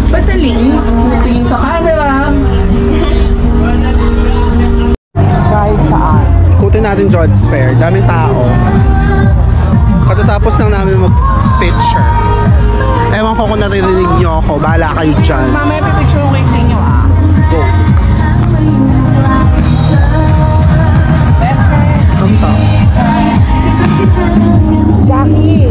Bataling, tingin sa camera. Guys, saan? Ikutin natin George's Fair. Daming tao. Katatapos lang namin mag-picture. Ewan ko kung naririnig nyo ako. Bahala kayo dyan. Mamaya pipicture ko kayo sa inyo ah. Go. Kamta. Jackie.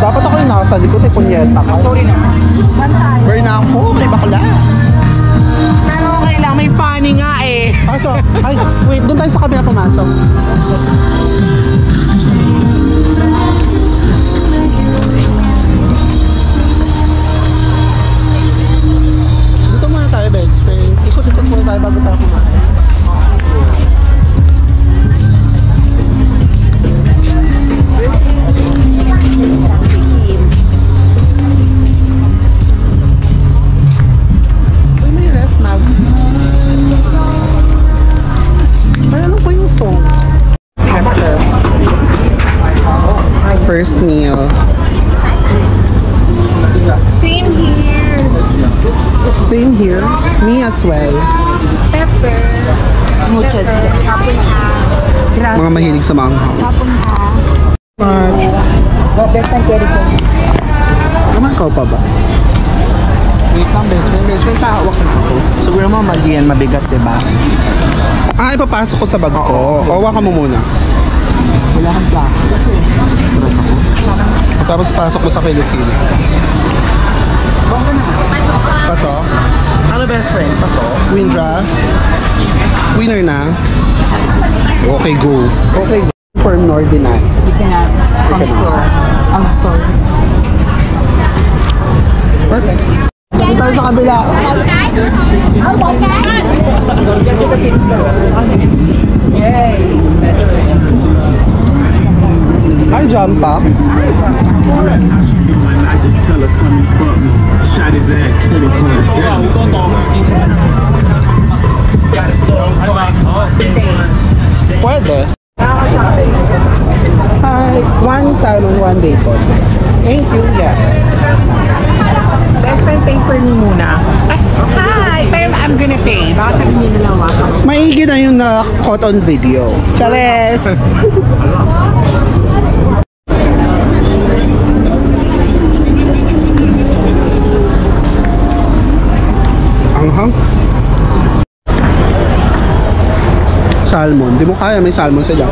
Dapat ako yung nasa likod eh, punyeta ka. Sorry naman. Sorry na ako, may bakla. Pero okay lang, may funny nga eh. So, ay, wait, doon tayo sa kabila pumasok. Dito muna tayo, best friend. Ikot-ikot muna tayo bago tayo kumain. First meal. Same here. Same here. Me as well. Pepper. Muchas. Tapon ha. Mga mahilig sa manghaw. Tapon ha. Much. Best friend carry ko. Kumakaw pa ba? Wait lang, best friend. Best friend, pahawak na ako. Siguro mo mali yan, mabigat, diba? Ah, ipapasok ko sa bag ko. Owa ka mo muna. Wala kang plastic. Tapos pasok mo sa Pilipino. Pasok? Ano best friend? Pasok? Windra? Winner na? Okay, go. Okay, go. For Nordinite. Hindi ka na. I'm sorry. Perfect. Dito tayo sa kabila. Yay! Hi, Jampa. I just tell her come and fuck me. Shot his ass 20 times. Pwede. Hi, one salmon, one bacon. Thank you, yeah. Best friend pay for me muna. Hi! Pero I'm gonna pay. Baka sabihin nila wasa. Maigi na yung na-caught on video. Chares! Anghang. Salmon. Di mo kaya, may salmon sila.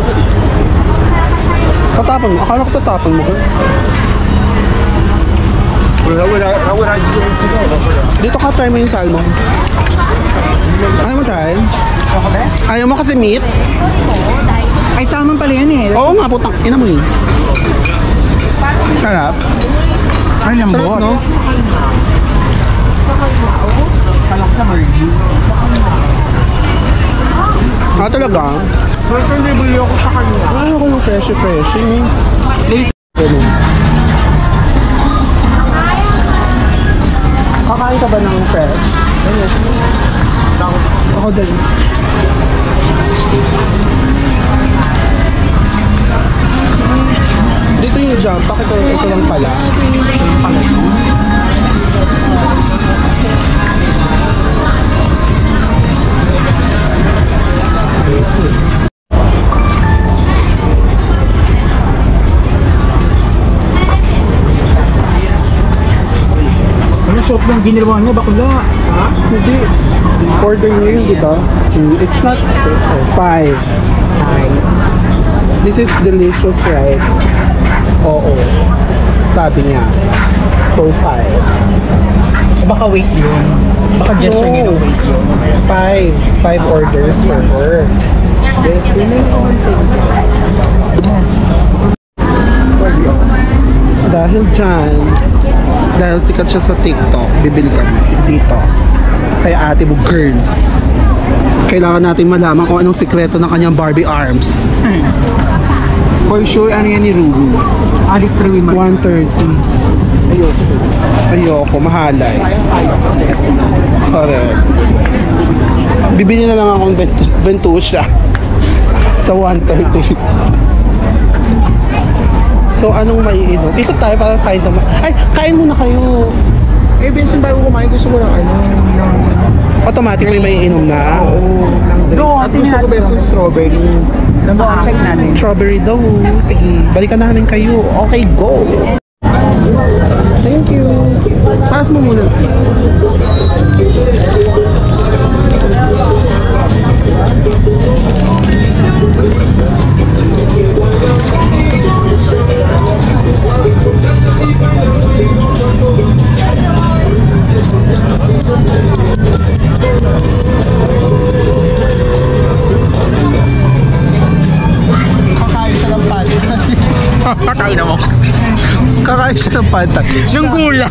Tatapon mo. Akala ko tatapon mo. Dito ka, try mo yung salmon. Ayaw mo try? Ayaw mo kasi meat? Ay, salmon pala yan eh. Oo nga, putang ina mo yun. Sarap. Ay, lambot. Sarap, no? Kalak sa burger. Ah, talaga? Pero nabili ako sa kanya. Ah, ako yung fresh. Ganun. Kakain ka ba ng fresh? Ako din. Dito yung jump. Bakit ito lang pala? Ano shop lang ginawa niya? Bakla. Ha? Hindi. Order nyo yun, di ba? It's not 5. This is delicious, right? Oo. Sabi niya. So 5. Baka wait yun. Baka gesture niya na wait yun. 5 orders for her. Yes, we may dahil dyan, dahil sikat siya sa TikTok, bibili kami dito kay ate mo girl. Kailangan natin malaman kung anong sikreto ng kanyang Barbie arms. For sure, ano yan ni Ruby? Alex Ruiz 130. Ayoko, mahalay. Correct. Bibili na lang akong Ventusia sa 130. So, anong maiinom? Ikot tayo para kain naman. Ay, kain muna kayo. Eh, Benson, bago kumain, gusto ko ng Automatic may maiinom na. Oo, ng drinks. At gusto ko Benson strawberry. Check natin. Strawberry daw. Sige, balikan namin kayo. Okay, go! Thank you. Pass mo muna. Kakain siya ng pantat. Kakain na mo. Kakain siya ng pantat. Yung gula.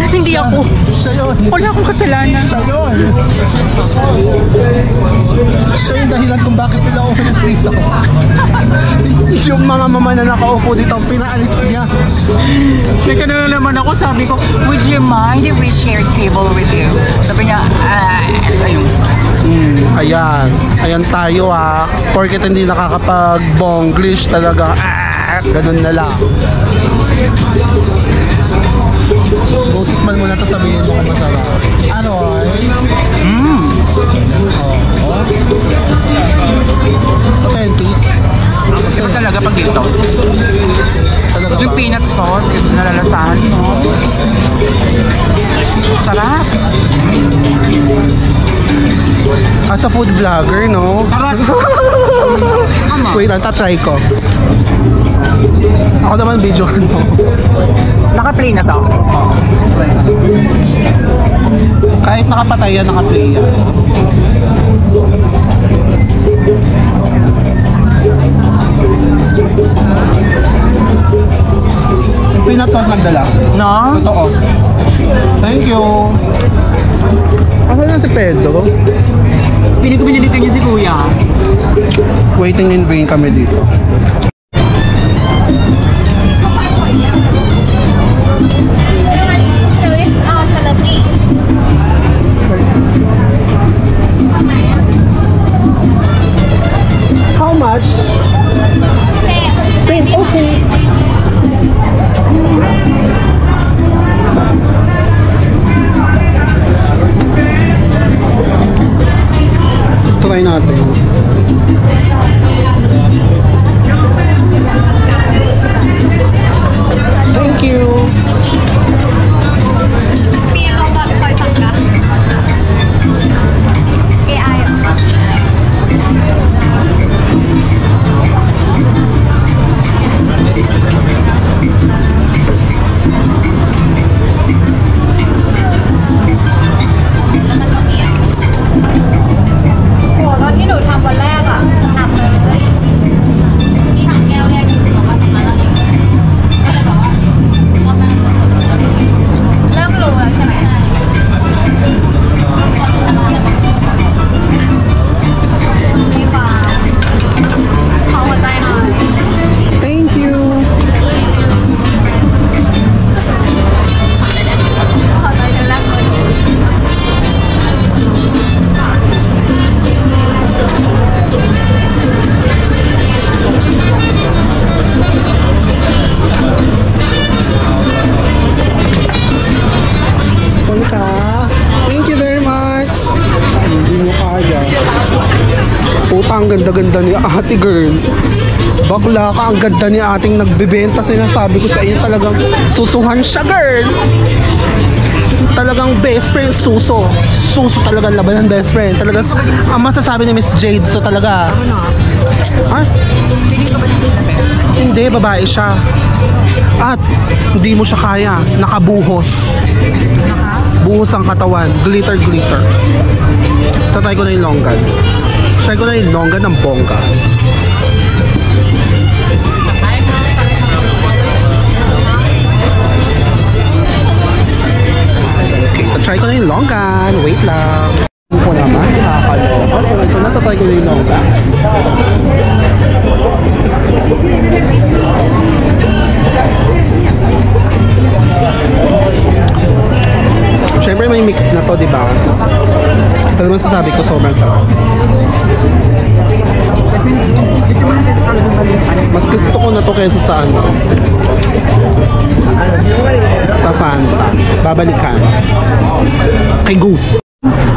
Hindi ako. Siya yun. Wala akong kasalanan. Siya yun. Siya yung dahilan kung bakit sila umalis dito. Yung mga mama na nakaupo dito ang pinaalis niya. Nagkano naman ako, sabi ko, would you mind if we share table with you? Sabi niya, ayun. Ayan. Ayan tayo ha. Porket hindi nakakapag-bonglish talaga. Ganun na lang. Go tikman mo na to, sabihin mo kung masarap. Ano ay? Authentic. Diba talaga pag dito? Talaga Yung ba? peanut sauce, nalalasahan mo. Sarap. As a food vlogger, no? Sarap. Wait lang, tatry ko. Ako naman video, no? Naka-play na to. Kahit nakapatay yan, nakaplay yan. Yung peanut sauce nagdala. No? Totoo. Thank you. Asa na si Pedro? Pinilitan niya si Kuya. Waiting in vain kami dito. How much? Same. Okay. Try natin. Thank you. Thank you. Punta. Thank you very much. Hindi mo kaya. Puta, ang ganda-ganda ni ate girl. Bakla ka, ang ganda ni ating nagbebenta. Sinasabi ko sa iyo, talagang susuhan siya, girl. Talagang best friend, suso. Suso talagang laban ng best friend. Talagang, ang masasabi ni Miss Jade, so talaga. Ha? Hindi, babae siya. At hindi mo siya kaya. Nakabuhos. Buhos ang katawan. Glitter, glitter. Tatry ko na yung longgan. Try ko na yung longgan ng bongga. Okay, try ko na yung longgan. Wait lang. Ano po naman? Nakakalo. Okay, ito na. Tatry ko na yung longgan. sa ano. Sa Fanta. Babalikan. Kay Go.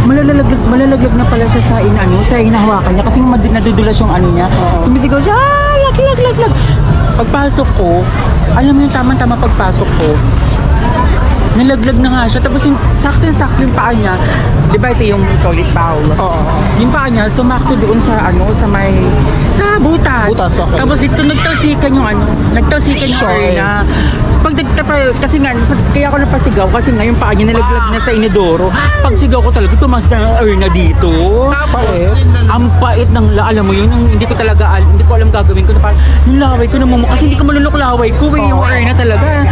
Malalaglag na pala siya sa hinahawakan niya kasi nadudulas yung ano niya. Sumisigaw siya, lag. Pagpasok ko, alam mo yung tama-tama pagpasok ko, nalaglag na nga siya. Tapos yung sakto yung paa niya, di ba ito yung toilet bowl? Oo. Yung paa niya, sumakto doon sa butas. Butas, okay. Tapos dito nagtalsikan yung Sure. urna. Kasi nga, kaya ako napasigaw kasi nga yung paa niya nalaglag na sa inodoro. Pag sigaw ko talaga, tumas na ang urna dito. Pait. Ang pait ng alam mo yun, hindi ko alam gagawin ko na parang, yung laway ko naman kasi hindi ko malunok laway ko, yung urna talaga.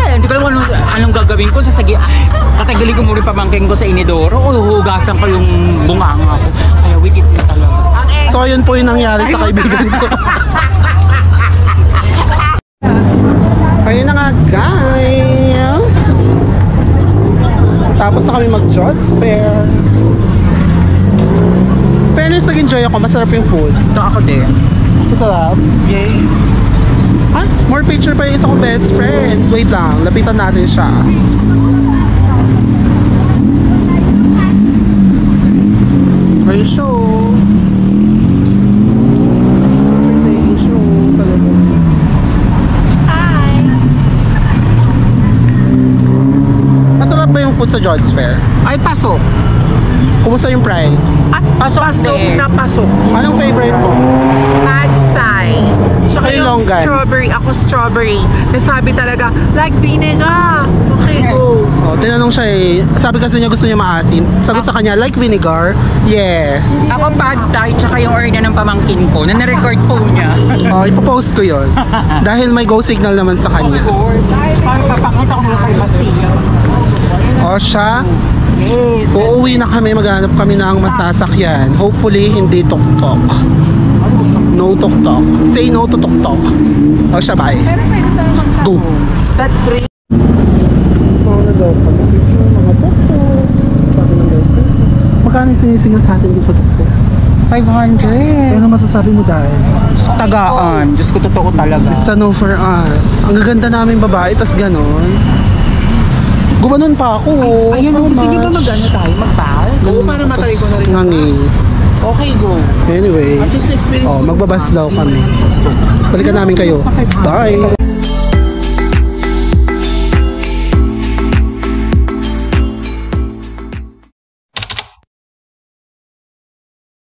Hindi ko alam anong gagawin ko, tatagalin ko muna yung pamangking ko sa inodoro o hugasan ko yung bunganga ko. Kaya wikit na talaga. So, yun po yung nangyari sa kaibigan ko. Ayun na nga, guys. Tapos na kami mag-John's Fair. Fairness, nag-enjoy ako. Masarap yung food. Ito ako din. Masarap. Yay! Ah, more picture pa yung isa kong best friend. Wait lang, lapitan natin siya. Ayun siya, oh. Ayun siya, oh, talaga. Masarap ba yung food sa John's Fair? Ay, pasok. Kumusta yung price? At pasok din. na pasok. Anong favorite mo? Pad Thai. Saka Kayo yung longgan. strawberry. Ako strawberry. Nasabi talaga, like vinegar. Okay, go. Oh, tinanong siya eh. Sabi kasi niya gusto niya maasim. Sagot sa kanya, like vinegar? Yes. Ako pad thai tsaka yung urna ng pamangkin ko na na-record po niya. Oh, ipopost ko yon. Dahil may go signal naman sa kanya. Parang papakita ko muna kay Bastilla. O siya, Yes. uuwi na kami, maghanap kami ng masasakyan. Hopefully, hindi tok-tok. No tok-tok. Say no to tok-tok. O siya, bye. Go. That green. Ano daw kami? Mga tok-tok. Sabi ng guys. Magkano sinisingan sa atin dito sa tok-tok? 500. Ano masasabi mo dahil? Tagaan. Diyos ko, totoo talaga. It's a no for us. Ang gaganda namin babae, tas ganon. Gumanon pa ako. Ayun, How gusto niyo ba much? mag-pass? Go para matay ko na rin. Ngangin. Okay, go. Anyways, At least experience mo. magbabas daw kami. Balikan namin kayo. Bye!